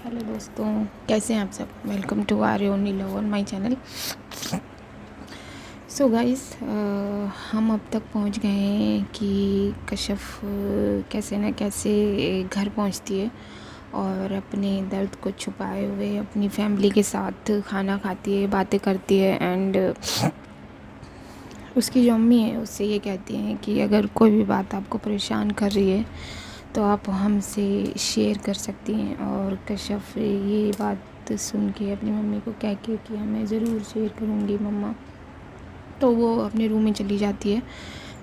Hello दोस्तों, कैसे हैं आप सब। Welcome to our only love on my channel. So guys, हम अब तक पहुंच गए हैं कि कश्यप कैसे न कैसे घर पहुंचती है और अपने दर्द को छुपाए हुए अपनी फैमिली के साथ खाना खाती है, बातें करती है। एंड उसकी जो अम्मी है उससे ये कहती हैं कि अगर कोई भी बात आपको परेशान कर रही है तो आप हमसे शेयर कर सकती हैं। और कश्यप ये बात सुन के अपनी मम्मी को कह के कि मैं ज़रूर शेयर करूँगी मम्मा, तो वो अपने रूम में चली जाती है,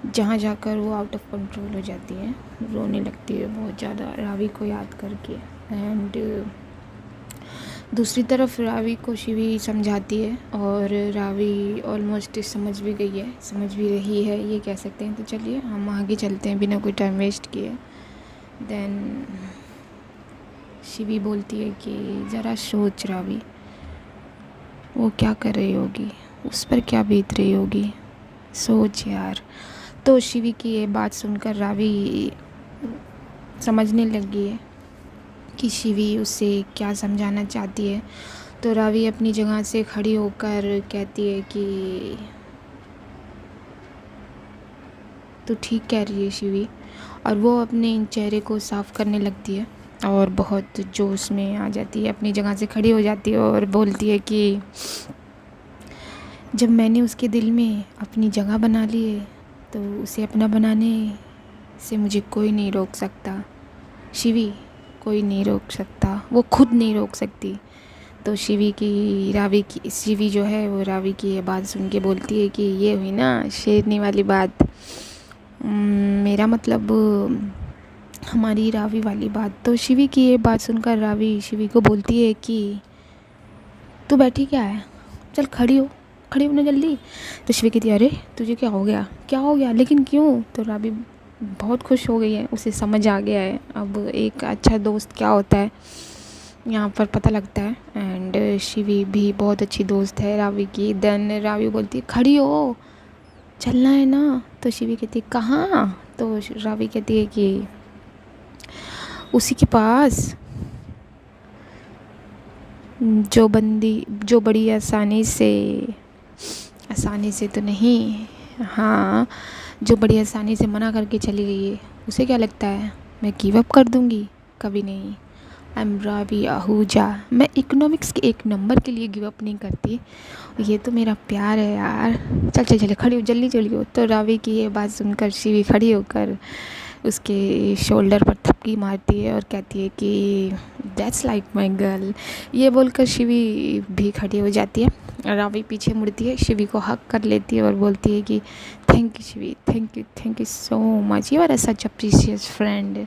जहाँ जाकर वो आउट ऑफ कंट्रोल हो जाती है, रोने लगती है बहुत ज़्यादा रावी को याद करके। एंड दूसरी तरफ रावी को शिवी समझाती है और रावी ऑलमोस्ट समझ भी गई है, समझ भी रही है ये कह सकते हैं। तो चलिए हम आगे चलते हैं बिना कोई टाइम वेस्ट किए। देन शिवी बोलती है कि ज़रा सोच रावी, वो क्या कर रही होगी, उस पर क्या बीत रही होगी, सोच यार। तो शिवी की ये बात सुनकर रावी समझने लगी है कि शिवी उससे क्या समझाना चाहती है। तो रावी अपनी जगह से खड़ी होकर कहती है कि तू ठीक कह रही है शिवी। और वो अपने चेहरे को साफ़ करने लगती है और बहुत जोश में आ जाती है, अपनी जगह से खड़ी हो जाती है और बोलती है कि जब मैंने उसके दिल में अपनी जगह बना ली है तो उसे अपना बनाने से मुझे कोई नहीं रोक सकता शिवी, कोई नहीं रोक सकता, वो खुद नहीं रोक सकती। तो शिवी जो है वो रावी की ये बात सुन के बोलती है कि ये हुई ना शेरनी वाली बात। मेरा मतलब हमारी रावी वाली बात। तो शिवी की ये बात सुनकर रावी शिवी को बोलती है कि तू बैठी क्या है, चल खड़ी हो, खड़ी होने जल्दी। तो शिवी कहती है अरे तुझे क्या हो गया, क्या हो गया, लेकिन क्यों। तो रावी बहुत खुश हो गई है, उसे समझ आ गया है अब एक अच्छा दोस्त क्या होता है, यहाँ पर पता लगता है। एंड शिवी भी बहुत अच्छी दोस्त है रावी की। देन रावी बोलती है खड़ी हो, चलना है ना। तो शिवी कहती है कहाँ। तो रावी कहती है कि उसी के पास जो बड़ी आसानी से तो नहीं, हाँ, जो बड़ी आसानी से मना करके चली गई है उसे क्या लगता है मैं गिव अप कर दूँगी, कभी नहीं। आई एम रावी आहूजा, मैं इकोनॉमिक्स के 1 नंबर के लिए गिव अप नहीं करती, ये तो मेरा प्यार है यार। चल चल चल खड़ी हो, जल्दी जल्दी हो। तो रावी की ये बात सुनकर शिवी खड़ी होकर उसके शोल्डर पर थपकी मारती है और कहती है कि दैट्स लाइक माई गर्ल। ये बोलकर शिवी भी खड़ी हो जाती है। रावी पीछे मुड़ती है, शिवी को हक कर लेती है और बोलती है कि thank you Shivi, thank you so much, you are such a precious friend.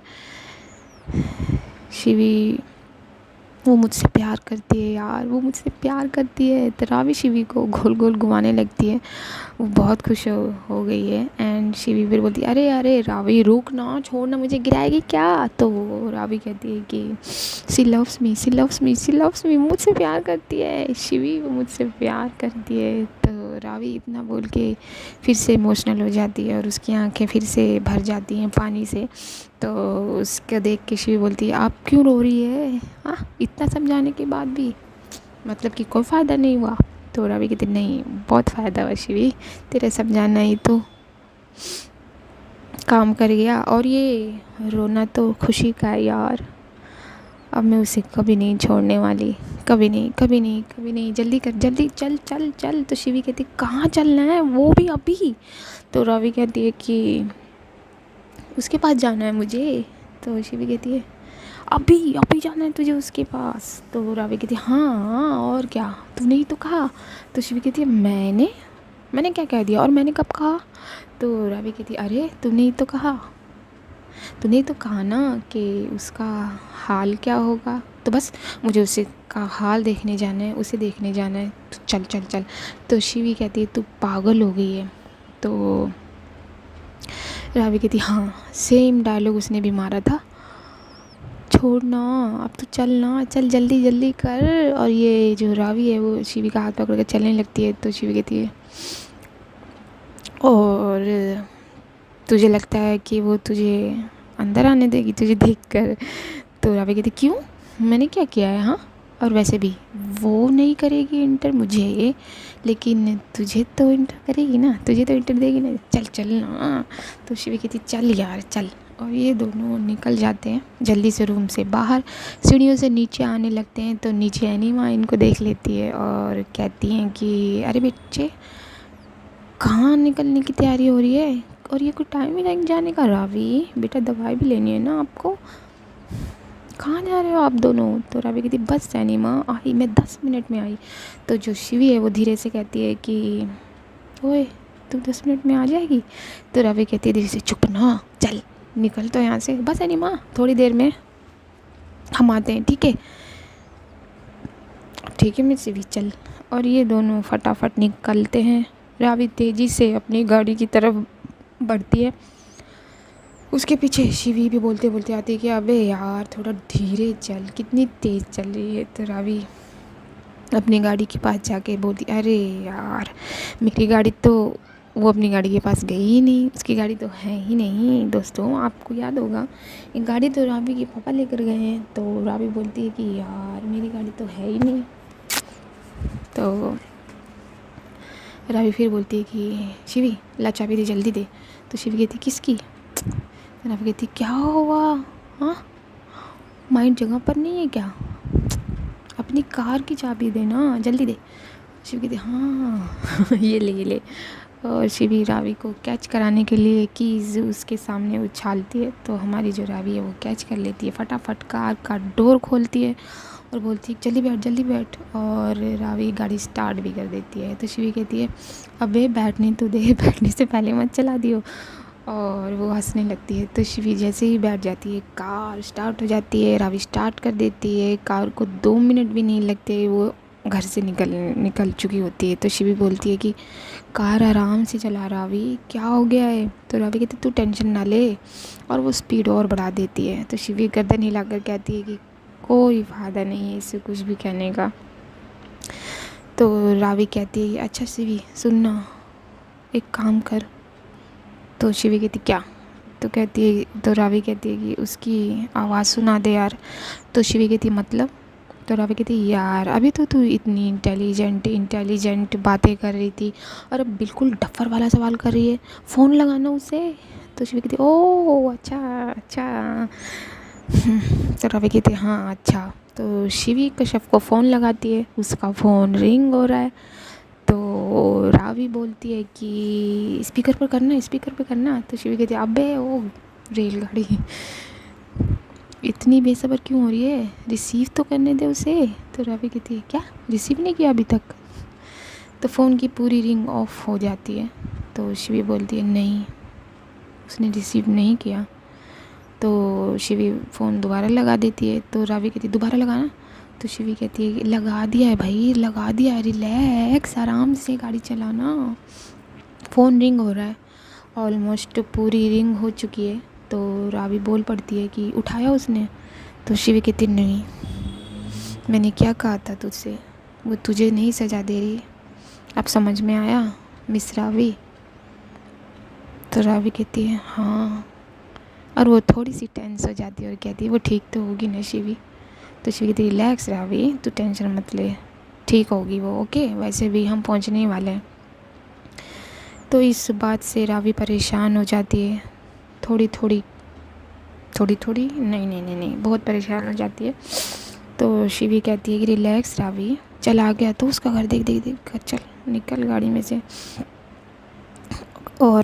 Shivi, वो मुझसे प्यार करती है यार, वो मुझसे प्यार करती है। तो रावी शिवी को गोल गोल घुमाने लगती है, वो बहुत खुश हो गई है। एंड शिवी फिर बोलती है अरे अरे रावी रुक ना, छोड़ ना, मुझे गिराएगी क्या। तो रावी कहती है कि सी लव्स मी, सी लव्स मी, सी लव्स मी, मुझसे प्यार करती है शिवी, वो मुझसे प्यार करती है। तो रावी इतना बोल के फिर से इमोशनल हो जाती है और उसकी आंखें फिर से भर जाती हैं पानी से। तो उसको देख के शिवी बोलती है आप क्यों रो रही है, हाँ, इतना समझाने के बाद भी, मतलब कि कोई फ़ायदा नहीं हुआ। तो रावी कहती नहीं, बहुत फ़ायदा हुआ शिवी, तेरे समझाना ही तो काम कर गया। और ये रोना तो खुशी का है यार, अब मैं उसे कभी नहीं छोड़ने वाली, कभी नहीं, कभी नहीं, कभी नहीं, जल्दी कर, जल्दी चल चल चल। तो शिवी कहती कहाँ चलना है, वो भी अभी। तो रावी कहती है कि उसके पास जाना है मुझे। तो शिवी कहती है अभी अभी जाना है तुझे उसके पास। तो रावी कहती है हाँ और क्या, तूने ही तो कहा। तो शिवी कहती है मैंने क्या कह दिया और मैंने कब कहा। तो रावी कहती है अरे तूने ही तो कहा ना कि उसका हाल क्या होगा, तो बस मुझे उसे का हाल देखने जाना है, उसे देखने जाना है, तो चल चल चल। तो शिवी कहती है तू पागल हो गई है। तो रावी कहती हाँ, सेम डायलॉग उसने भी मारा था, छोड़ ना, अब तो चल ना, चल जल्दी जल्दी कर। और ये जो रावी है वो शिवी का हाथ पकड़ कर चलने लगती है। तो शिवी कहती है और तुझे लगता है कि वो तुझे अंदर आने देगी तुझे देखकर। तो रावी कहती क्यों, मैंने क्या किया है हाँ? और वैसे भी वो नहीं करेगी इंटर मुझे, लेकिन तुझे तो इंटर करेगी ना, तुझे तो इंटर देगी ना, चल चल ना। तो शिवी कहती चल यार चल। और ये दोनों निकल जाते हैं जल्दी से रूम से बाहर, सीढ़ियों से नीचे आने लगते हैं। तो नीचे एनिमा इनको देख लेती है और कहती हैं कि अरे बच्चे कहाँ निकलने की तैयारी हो रही है, और ये कोई टाइम ही नहीं जाने का। रावी बेटा दवाई भी लेनी है ना आपको, कहाँ जा रहे हो आप दोनों। तो रावी कहती बस एनिमा आई, मैं 10 मिनट में आई। तो जो शिवी है वो धीरे से कहती है कि ओए तू 10 मिनट में आ जाएगी। तो रावी कहती है धीरे से चुप ना, चल निकल तो यहाँ से, बस एनिमा थोड़ी देर में हम आते हैं, ठीक है। ठीक है मैं शिवी चल। और ये दोनों फटाफट निकलते हैं। रावी तेज़ी से अपनी गाड़ी की तरफ बढ़ती है, उसके पीछे शिवी भी बोलते बोलते आती है कि अबे यार थोड़ा धीरे चल, कितनी तेज़ चल रही है। तो रावी अपनी गाड़ी के पास जाके बोलती अरे यार मेरी गाड़ी तो, वो अपनी गाड़ी के पास गई ही नहीं, उसकी गाड़ी तो है ही नहीं। दोस्तों आपको याद होगा एक गाड़ी तो रावी के पापा लेकर गए हैं। तो रावी बोलती है कि यार मेरी गाड़ी तो है ही नहीं। तो रावी फिर बोलती है कि शिवी ला चाबी दे जल्दी दे। तो शिवी कहती किसकी। तो रावी कहती क्या हुआ हाँ, माइंड जगह पर नहीं है क्या, अपनी कार की चाबी दे ना जल्दी दे। शिव कहती हाँ ये ले ये ले। और शिवी रावी को कैच कराने के लिए कीज़ उसके सामने उछालती है। तो हमारी जो रावी है वो कैच कर लेती है, फटाफट कार का डोर खोलती है और बोलती है जल्दी बैठ जल्दी बैठ। और रावी गाड़ी स्टार्ट भी कर देती है। तो शिवी कहती है अबे बैठने तो दे, बैठने से पहले मत चला दियो। और वो हंसने लगती है। तो शिवी जैसे ही बैठ जाती है कार स्टार्ट हो जाती है, रावी स्टार्ट कर देती है। कार को 2 मिनट भी नहीं लगते वो घर से निकल चुकी होती है। तो शिवी बोलती है कि कार आराम से चला रावी, क्या हो गया है। तो रावी कहती तू टेंशन ना ले, और वो स्पीड और बढ़ा देती है। तो शिवी गर्दन हिलाकर कहती है कि कोई फ़ायदा नहीं है इससे कुछ भी कहने का। तो रावी कहती है अच्छा शिवी सुनना, एक काम कर। तो शिवी कहती क्या। तो कहती है, तो रावी कहती है कि उसकी आवाज़ सुना दे यार। तो शिवी कहती मतलब। तो रावी कहती यार अभी तो तू इतनी इंटेलिजेंट बातें कर रही थी और अब बिल्कुल डफर वाला सवाल कर रही है, फ़ोन लगाना उसे। तो शिवी कहती ओह अच्छा अच्छा। तो रावी कहती हाँ अच्छा। तो शिवी कश्यप को फ़ोन लगाती है, उसका फ़ोन रिंग हो रहा है। तो रावी बोलती है कि स्पीकर पर करना, स्पीकर पर करना। तो शिवी कहती है अबे ओ रेलगाड़ी इतनी बेसब्र क्यों हो रही है, रिसीव तो करने दे उसे। तो रावी कहती है क्या रिसीव नहीं किया अभी तक। तो फ़ोन की पूरी रिंग ऑफ हो जाती है। तो शिवी बोलती है नहीं उसने रिसीव नहीं किया। तो शिवी फ़ोन दोबारा लगा देती है। तो रावी कहती दोबारा लगाना। तो शिवी कहती है लगा दिया है भाई लगा दिया है, रिलैक्स आराम से गाड़ी चलाना, फ़ोन रिंग हो रहा है। ऑलमोस्ट पूरी रिंग हो चुकी है। तो रावी बोल पड़ती है कि उठाया उसने। तो शिवी कहती नहीं, मैंने क्या कहा था तुझसे, वो तुझे नहीं सजा दे रही, अब समझ में आया मिस रावी। तो रावी कहती है हाँ, और वो थोड़ी सी टेंस हो जाती है और कहती है वो ठीक तो होगी ना शिवी। तो शिवी कहती रिलैक्स रावी तू टेंशन मत ले, ठीक होगी वो, ओके वैसे भी हम पहुंचने ही वाले हैं। तो इस बात से रावी परेशान हो जाती है, थोड़ी नहीं बहुत परेशान हो जाती है। तो शिवी कहती है कि रिलैक्स रावी, चल आ गया तो उसका घर, देख कर चल निकल गाड़ी में से। और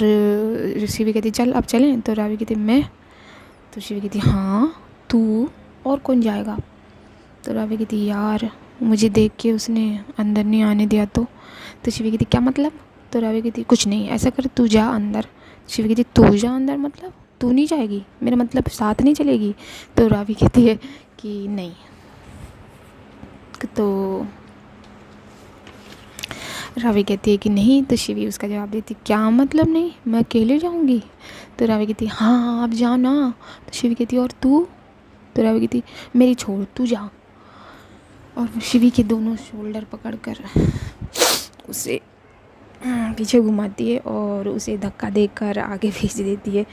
शिवी कहती चल अब चलें। तो रावी कहती मैं। तो शिवी कहती हाँ तू और कौन जाएगा। तो रावी कहती यार मुझे देख के उसने अंदर नहीं आने दिया। तो शिवी कहती क्या मतलब। तो रावी कहती कुछ नहीं, ऐसा कर तू जा अंदर। शिवी कहती तू जा अंदर मतलब तू नहीं जाएगी, मेरा मतलब साथ नहीं चलेगी। तो रावी कहती है कि नहीं। तो रावी कहती है कि नहीं। तो शिवी उसका जवाब देती क्या मतलब नहीं, मैं अकेले जाऊंगी। तो रावी कहती हाँ आप जाओ ना। तो शिवी कहती और तू। तो रावी कहती मेरी छोड़ तू जा। और शिवी के दोनों शोल्डर पकड़कर उसे पीछे घुमाती है और उसे धक्का देकर आगे भेज देती है।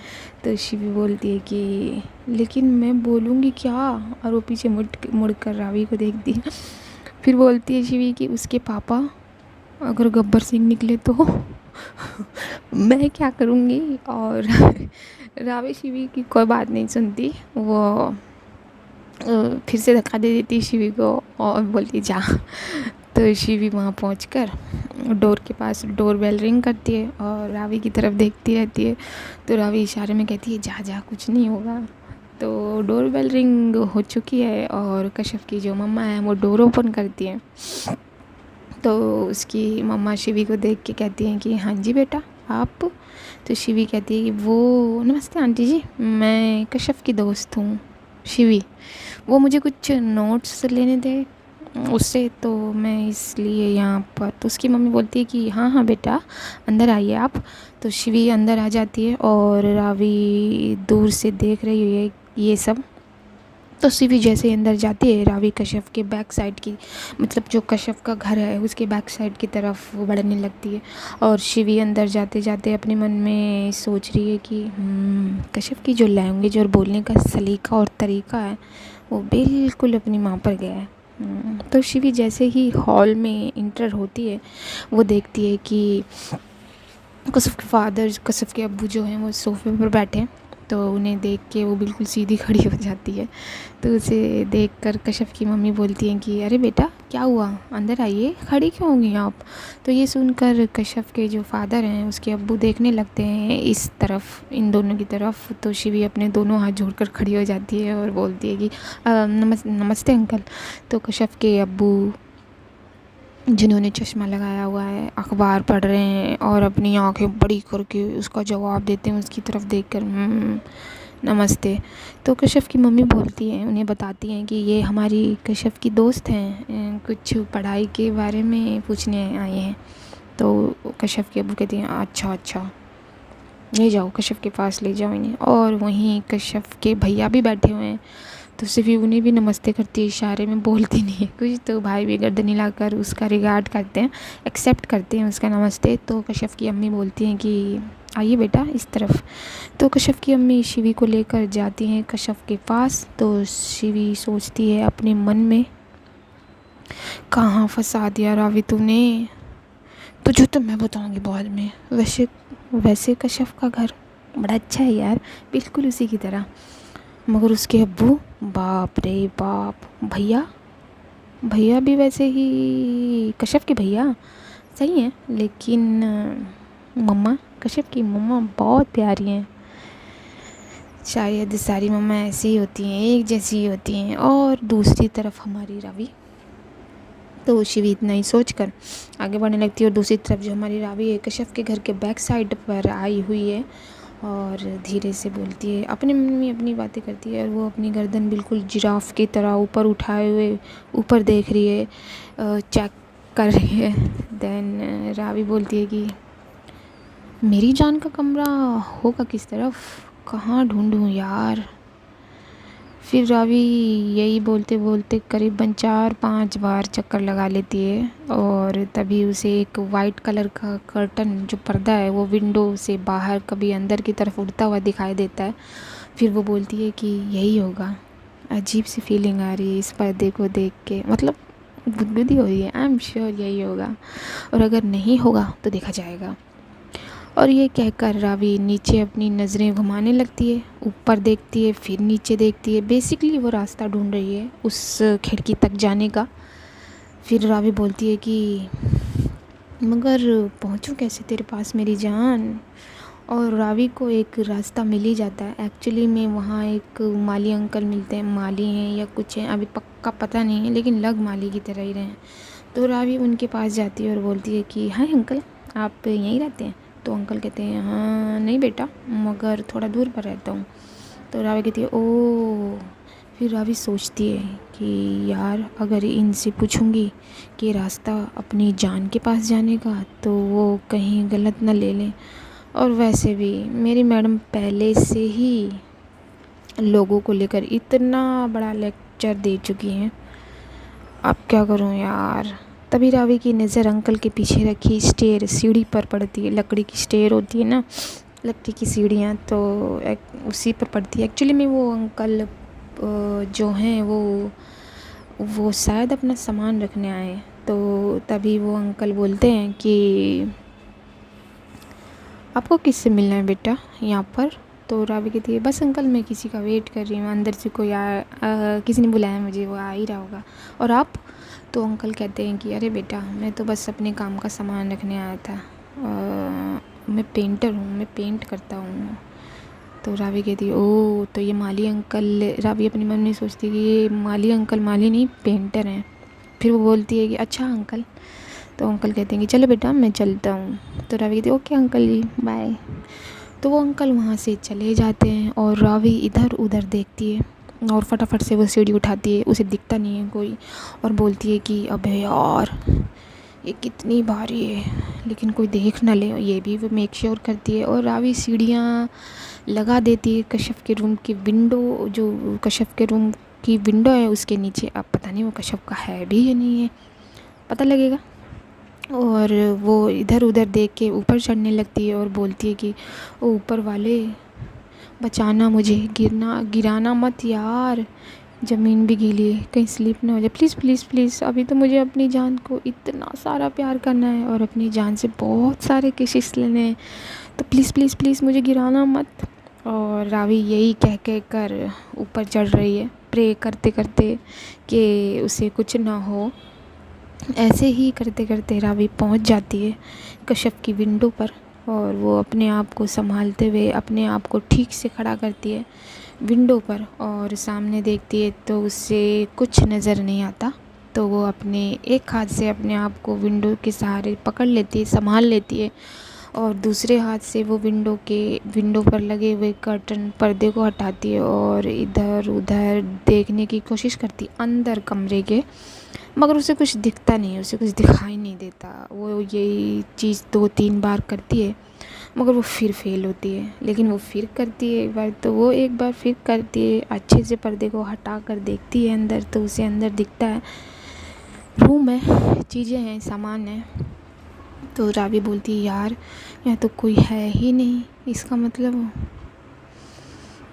तो शिवी बोलती है कि लेकिन मैं बोलूँगी क्या, और वो पीछे मुड़ कर रावी को देखती है। फिर बोलती है शिवी कि उसके पापा अगर गब्बर सिंह निकले तो मैं क्या करूँगी। और रावी शिवी की कोई बात नहीं सुनती, वो फिर से धक्का दे देती है शिवी को और बोलती जा। तो शिवी वहाँ पहुँचकर डोर के पास डोर बेल रिंग करती है और रावी की तरफ देखती रहती है। तो रावी इशारे में कहती है जा जा, कुछ नहीं होगा। तो डोर बेल रिंग हो चुकी है और कश्यप की जो मम्मा है वो डोर ओपन करती है। तो उसकी मम्मा शिवी को देख के कहती हैं कि हाँ जी बेटा आप। तो शिवी कहती है कि वो नमस्ते आंटी जी, मैं कश्यप की दोस्त हूँ शिवी, वो मुझे कुछ नोट्स लेने थे उससे, तो मैं इसलिए यहाँ पर। तो उसकी मम्मी बोलती है कि हाँ हाँ बेटा अंदर आइए आप। तो शिवी अंदर आ जाती है और रावी दूर से देख रही है ये सब। तो शिवी जैसे ही अंदर जाती है रावी कश्यप के बैक साइड की, मतलब जो कश्यप का घर है उसके बैक साइड की तरफ वो बढ़ने लगती है। और शिवी अंदर जाते जाते अपने मन में सोच रही है कि कश्यप की जो लैंग्वेज और बोलने का सलीका और तरीका है वो बिल्कुल अपनी माँ पर गया है। तो शिवी जैसे ही हॉल में इंटर होती है वो देखती है कि कश्यप के फादर, कश्यप के अब्बू जो हैं वो सोफे पर बैठे हैं। तो उन्हें देख के वो बिल्कुल सीधी खड़ी हो जाती है। तो उसे देखकर कश्यप की मम्मी बोलती हैं कि अरे बेटा क्या हुआ, अंदर आइए, खड़ी क्यों होंगी आप। तो ये सुनकर कश्यप के जो फादर हैं उसके अब्बू देखने लगते हैं इस तरफ, इन दोनों की तरफ। तो शिवी अपने दोनों हाथ जोड़कर खड़ी हो जाती है और बोलती है कि नमस्ते अंकल। तो कश्यप के अब्बू जिन्होंने चश्मा लगाया हुआ है अखबार पढ़ रहे हैं और अपनी आंखें बड़ी करके उसका जवाब देते हैं उसकी तरफ देखकर नमस्ते। तो कश्यप की मम्मी बोलती हैं, उन्हें बताती हैं कि ये हमारी कश्यप की दोस्त हैं, कुछ पढ़ाई के बारे में पूछने आए हैं। तो कश्यप के अब्बू कहती हैं अच्छा अच्छा, ले जाओ कश्यप के पास ले जाओ इन्हें। और वहीं कश्यप के भैया भी बैठे हुए हैं। तो सिर्फ उन्हें भी नमस्ते करती है, इशारे में बोलती नहीं है कुछ। तो भाई भी गर्दन हिलाकर उसका रिगार्ड करते हैं, एक्सेप्ट करते हैं उसका नमस्ते। तो कश्यप की अम्मी बोलती हैं कि आइए बेटा इस तरफ। तो कश्यप की अम्मी शिवी को लेकर जाती हैं कश्यप के पास। तो शिवी सोचती है अपने मन में, कहाँ फंसा दिया रावी तूने, तुझे तो मैं बताऊंगी बाद में। वैसे कश्यप का घर बड़ा अच्छा है यार, बिल्कुल उसी की तरह। मगर उसके अब्बू, बाप रे बाप, भैया भी वैसे ही कश्यप के भैया सही हैं, लेकिन मम्मा, कश्यप की मम्मा बहुत प्यारी हैं। शायद सारी मम्मा ऐसी ही होती हैं, एक जैसी ही होती हैं। और दूसरी तरफ हमारी रावी। तो शिवी इतना ही सोचकर आगे बढ़ने लगती है और दूसरी तरफ जो हमारी रावी है कश्यप के घर के बैक साइड पर आई हुई है और धीरे से बोलती है, अपने मन में अपनी बातें करती है। और वो अपनी गर्दन बिल्कुल जिराफ की तरह ऊपर उठाए हुए ऊपर देख रही है, चेक कर रही है। देन रावी बोलती है कि मेरी जान का कमरा होगा किस तरफ, कहाँ ढूंढूं यार। फिर रावी यही बोलते बोलते करीबन 4-5 बार चक्कर लगा लेती है और तभी उसे एक वाइट कलर का कर्टन जो पर्दा है वो विंडो से बाहर कभी अंदर की तरफ उड़ता हुआ दिखाई देता है। फिर वो बोलती है कि यही होगा, अजीब सी फीलिंग आ रही है इस पर्दे को देख के, मतलब गुदगुदी हो रही है, आई एम श्योर यही होगा, और अगर नहीं होगा तो देखा जाएगा। और ये कहकर रावी नीचे अपनी नज़रें घुमाने लगती है, ऊपर देखती है फिर नीचे देखती है। बेसिकली वो रास्ता ढूंढ रही है उस खिड़की तक जाने का। फिर रावी बोलती है कि मगर पहुंचूं कैसे तेरे पास मेरी जान। और रावी को एक रास्ता मिल ही जाता है। एक्चुअली में वहाँ एक माली अंकल मिलते हैं, माली हैं या कुछ हैं, अभी पक्का पता नहीं है, लेकिन लग माली की तरह ही रहे हैं। तो रावी उनके पास जाती है और बोलती है कि हाय अंकल, आप यहीं रहते हैं। तो अंकल कहते हैं हाँ नहीं बेटा, मगर थोड़ा दूर पर रहता हूँ। तो रावी कहती है ओ। फिर रावी सोचती है कि यार अगर इनसे पूछूंगी कि रास्ता अपनी जान के पास जाने का तो वो कहीं गलत ना ले लें, और वैसे भी मेरी मैडम पहले से ही लोगों को लेकर इतना बड़ा लेक्चर दे चुकी हैं। अब क्या करूं यार। तभी रावी की नज़र अंकल के पीछे रखी स्टेयर सीढ़ी पर पड़ती है। लकड़ी की स्टेयर होती है ना, लकड़ी की सीढ़ियाँ, तो उसी पर पड़ती है। एक्चुअली में वो अंकल जो हैं वो शायद अपना सामान रखने आए। तो तभी वो अंकल बोलते हैं कि आपको किससे मिलना है बेटा यहाँ पर? तो रावी कहती है बस अंकल मैं किसी का वेट कर रही हूँ, अंदर से कोई किसी ने बुलाया मुझे, वो आ ही रहा होगा। और आप? तो अंकल कहते हैं कि अरे बेटा मैं तो बस अपने काम का सामान रखने आया था, मैं पेंटर हूँ, मैं पेंट करता हूँ। तो रावी कहती है ओह तो ये माली अंकल। रावी अपने मन में सोचती है कि ये माली अंकल माली नहीं पेंटर हैं। फिर वो बोलती है कि अच्छा अंकल। तो अंकल कहते हैं कि चलो बेटा मैं चलता हूँ। तो रावी कहती है ओके अंकल जी बाय। तो वो अंकल वहाँ से चले जाते हैं और रावी इधर उधर देखती है और फटाफट से वो सीढ़ी उठाती है, उसे दिखता नहीं है कोई, और बोलती है कि अबे यार ये कितनी भारी है, लेकिन कोई देख ना ले, ये भी वो मेक श्योर करती है। और रावी सीढ़ियाँ लगा देती है कश्यप के रूम की विंडो, जो कश्यप के रूम की विंडो है उसके नीचे। अब पता नहीं वो कश्यप का है भी या नहीं है, पता लगेगा। और वो इधर उधर देख के ऊपर चढ़ने लगती है और बोलती है कि ओ ऊपर वाले बचाना मुझे, गिराना मत यार, ज़मीन भी गीली है, कहीं स्लिप ना हो जाए, प्लीज़ प्लीज़ प्लीज़। अभी तो मुझे अपनी जान को इतना सारा प्यार करना है और अपनी जान से बहुत सारे किसिस लेने हैं, तो प्लीज़ प्लीज़ प्लीज़ मुझे गिराना मत। और रावी यही कह कर ऊपर चढ़ रही है, प्रे करते करते कि उसे कुछ ना हो। ऐसे ही करते करते रावी पहुंच जाती है कश्यप की विंडो पर और वो अपने आप को संभालते हुए अपने आप को ठीक से खड़ा करती है विंडो पर और सामने देखती है तो उससे कुछ नज़र नहीं आता। तो वो अपने एक हाथ से अपने आप को विंडो के सहारे पकड़ लेती है, संभाल लेती है, और दूसरे हाथ से वो विंडो पर लगे हुए कर्टन पर्दे को हटाती है और इधर उधर देखने की कोशिश करती है अंदर कमरे के, मगर उसे कुछ दिखता नहीं है, उसे कुछ दिखाई नहीं देता। वो यही चीज़ 2-3 बार करती है मगर वो फिर फेल होती है, लेकिन वो फिर करती है एक बार, तो वो एक बार फिर करती है, अच्छे से पर्दे को हटा कर देखती है अंदर, तो उसे अंदर दिखता है रूम है, चीज़ें हैं, सामान है। तो रावी बोलती है यार यहाँ तो कोई है ही नहीं, इसका मतलब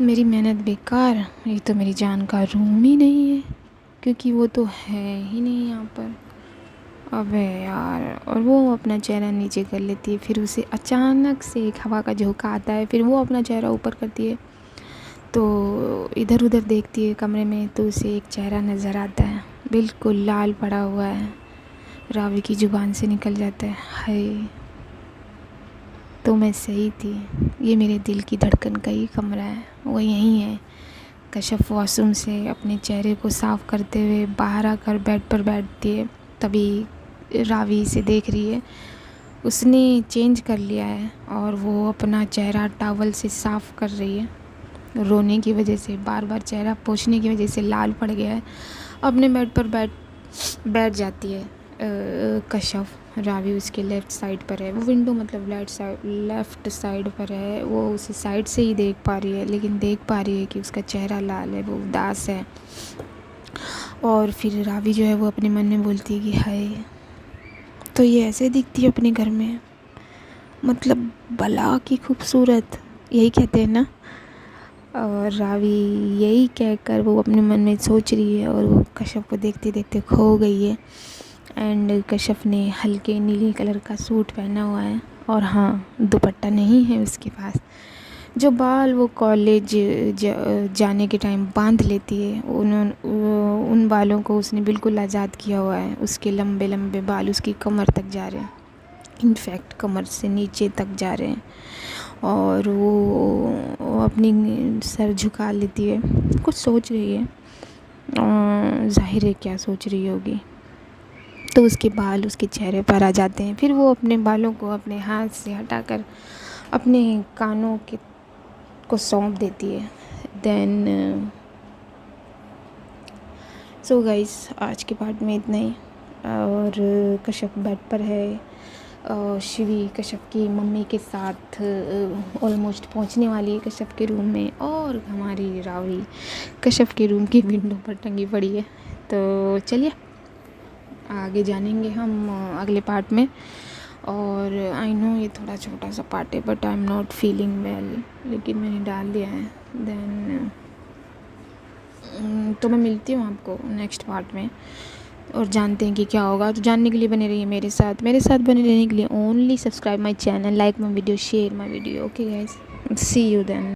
मेरी मेहनत बेकार, ये तो मेरी जान का रूम ही नहीं है, क्योंकि वो तो है ही नहीं यहाँ पर। अबे यार, और वो अपना चेहरा नीचे कर लेती है, फिर उसे अचानक से एक हवा का झोंका आता है, फिर वो अपना चेहरा ऊपर करती है, तो इधर उधर देखती है कमरे में, तो उसे एक चेहरा नज़र आता है बिल्कुल लाल पड़ा हुआ है। रावी की ज़ुबान से निकल जाता है हाय, तो मैं सही थी, ये मेरे दिल की धड़कन का ही कमरा है, वो यहीं है। कश्यप वॉशरूम से अपने चेहरे को साफ़ करते हुए बाहर आकर बेड पर बैठती है, तभी रावी इसे देख रही है, उसने चेंज कर लिया है और वो अपना चेहरा टॉवल से साफ़ कर रही है, रोने की वजह से, बार बार चेहरा पोंछने की वजह से लाल पड़ गया है। अपने बेड पर बैठ जाती है कश्यप। रावी उसके लेफ़्ट साइड पर है, वो विंडो मतलब लेफ़्ट साइड पर है, वो उसे साइड से ही देख पा रही है, लेकिन देख पा रही है कि उसका चेहरा लाल है, वो उदास है। और फिर रावी जो है वो अपने मन में बोलती है कि हाय, तो ये ऐसे दिखती है अपने घर में, मतलब भला की खूबसूरत, यही कहते हैं ना। और रावी यही कहकर वो अपने मन में सोच रही है और वो कश्यप को देखते देखते खो गई है। एंड कश्यप ने हल्के नीले कलर का सूट पहना हुआ है और हाँ दुपट्टा नहीं है उसके पास। जो बाल वो कॉलेज जाने के टाइम बांध लेती है, उन बालों को उसने बिल्कुल आज़ाद किया हुआ है। उसके लंबे लंबे बाल उसकी कमर तक जा रहे हैं, इनफैक्ट कमर से नीचे तक जा रहे हैं। और वो अपनी सर झुका लेती है, कुछ सोच रही है, जाहिर है क्या सोच रही होगी। तो उसके बाल उसके चेहरे पर आ जाते हैं, फिर वो अपने बालों को अपने हाथ से हटाकर अपने कानों को सौंप देती है। देन सो गाइस, आज के पार्ट में इतना ही। और कश्यप बेड पर है, शिवी कश्यप की मम्मी के साथ ऑलमोस्ट पहुंचने वाली है कश्यप के रूम में, और हमारी रावी कश्यप के रूम की विंडो पर टंगी पड़ी है। तो चलिए आगे जानेंगे हम अगले पार्ट में। और आई नो ये थोड़ा छोटा सा पार्ट है, but I am not feeling well, लेकिन मैंने डाल दिया है। देन तो मैं मिलती हूँ आपको नेक्स्ट पार्ट में, और जानते हैं कि क्या होगा। तो जानने के लिए बने रहिए मेरे साथ बने रहने के लिए only subscribe my channel, like my video, share my video. Okay guys, see you then.